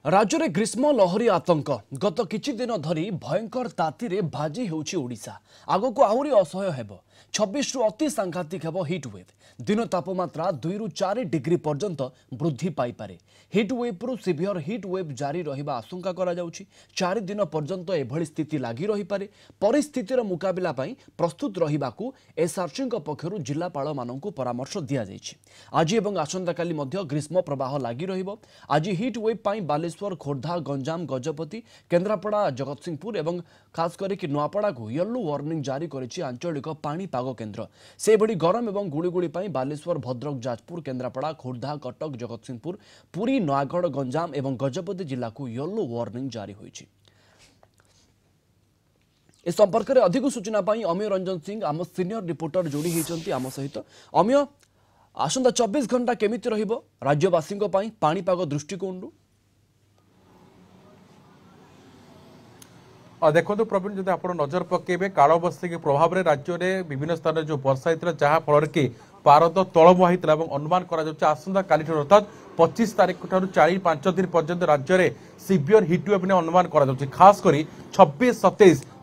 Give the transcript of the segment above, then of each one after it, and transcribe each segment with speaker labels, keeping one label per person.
Speaker 1: राज्य में ग्रीष्म लहरी आतंक गत किछि दिन धरी भयंकर ताती रे भाजी होउछि ओडिशा। आगको आहुरी असह्य हेबो। 26 रु अति सांघातिक हेबो हिट वेव। दिन तापमात्रा 2 रु 4 डिग्री पर्यंत वृद्धि पाई पारे। हिट वेव रु सिवियर हिट वेव जारी रहिबा आशंका करा जाउछि। 4 दिन पर्यंत एभଳି स्थिति लागि रहि पारे। परिस्थितिर मुकाबिला पई प्रस्तुत रहिबाकू एसआरसी पक्षरु जिल्लापाल माननकू परामर्श दिया जाइछि। आज एवं आसंता काली मध्य ग्रीष्म प्रवाह लागि रहिबो। आज हिट वेव पई बालेश्वर, खोर्धा, गंजाम, गजपति, केन्द्रापड़ा, जगतसिंहपुर एवं खास करके नुआपड़ा को येलो वार्निंग जारी करिछि आंचलिक पाणीपाग केन्द्र। से भली गरम एवं गुड़ीगुड़ी पई बालेश्वर, भद्रक, जाजपुर, केन्द्रापड़ा, खोर्धा, कटक, जगतसिंहपुर, पुरी, नयागढ़, गंजाम एवं गजपति जिला को येलो वार्निंग जारी होइछि। इस संपर्क में अधिक सूचना पाई अमीय रंजन सिंह आम सीनियर रिपोर्टर जोड़ी होइछन्ति आम सहित। अमीय, आसंता 24 घंटा केमिति रहिबो राज्यवासी पाणीपाग दृष्टिकोण?
Speaker 2: देखो प्रवीण, जब आप नजर पकेबे कालबैशाखी प्रभाव में राज्य में विभिन्न स्थान में जो वर्षा होता जहाँ फल कि पारद तलमुआ होता अनुमान आसंता काली अर्थात 25 तारीख ठार 4-5 दिन पर्यंत राज्य में सिवियर हिटवेव ने अनुमान खास कर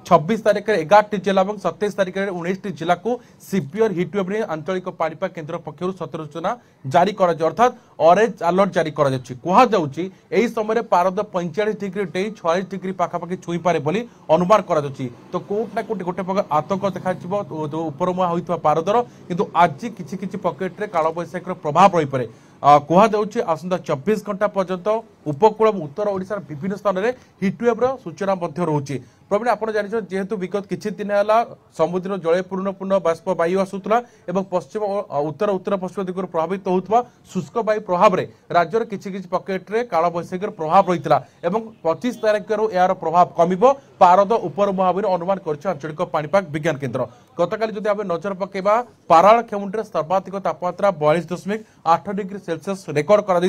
Speaker 2: 26 तारीख में 11 जिला और 27 तारीख में 19 जिला को सिवियर हिटवेव ने आंचलिक पाणीपाग केन्द्र पक्षर सतर्क सूचना जारी अर्थात ऑरेंज अलर्ट जारी करा समय पारद 45 डिग्री डे 46 डिग्री पाखापाखि छुई पारे बोली अनुमान करा तो कोट ना कोट गोटे प्रकार आतंक देखा उपरमुआ होता पारदर किंतु आज किछि पकेट्रे कालबैशाखी प्रभाव रही पारे। कहुच्छे आसंता 24 घंटा पर्यंत उपकूल और उत्तर ओडिशार विभिन्न स्थान में हिटवेव्र सूचना रोचे। प्रवीण, आप जानते जेहेतु विगत किछि दिन है समुद्र जलपूर्ण बाष्प वायु आसूला और पश्चिम उत्तर उत्तर पश्चिम दिगर प्रभावित होता शुष्क वायु प्रभाव में राज्यर किछि पकेट्रे कालबैशाखी प्रभाव रही है। 25 तारीख यार प्रभाव कम पारद उपरमुआ अनुमान कर आंचलिक पाणीपाग विज्ञान केन्द्र। गतकाली जदि आम नजर पकेबा पाराल खेमुंडे सर्वाधिक तापमात्रा 42.8 डिग्री सेल्सियस रेकर्ड कर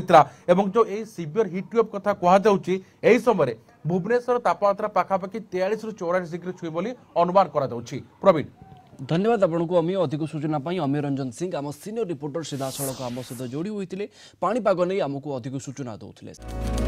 Speaker 2: जो यही सिवियर हिटवेव कथा कहुच्छी यही समय भुवनेश्वर तापमात्रा पाखापाखि 43 रु 44 डिग्री छुई बोली अनुमान करा जाउछि। प्रवीण,
Speaker 1: धन्यवाद आपको अमीय। अधिक सूचना पाई अमीय रंजन सिंह आम सीनियर रिपोर्टर सीधा सड़क आम सहित जोड़ी होते पाणीपाग नहीं आमको अधिक सूचना दौले।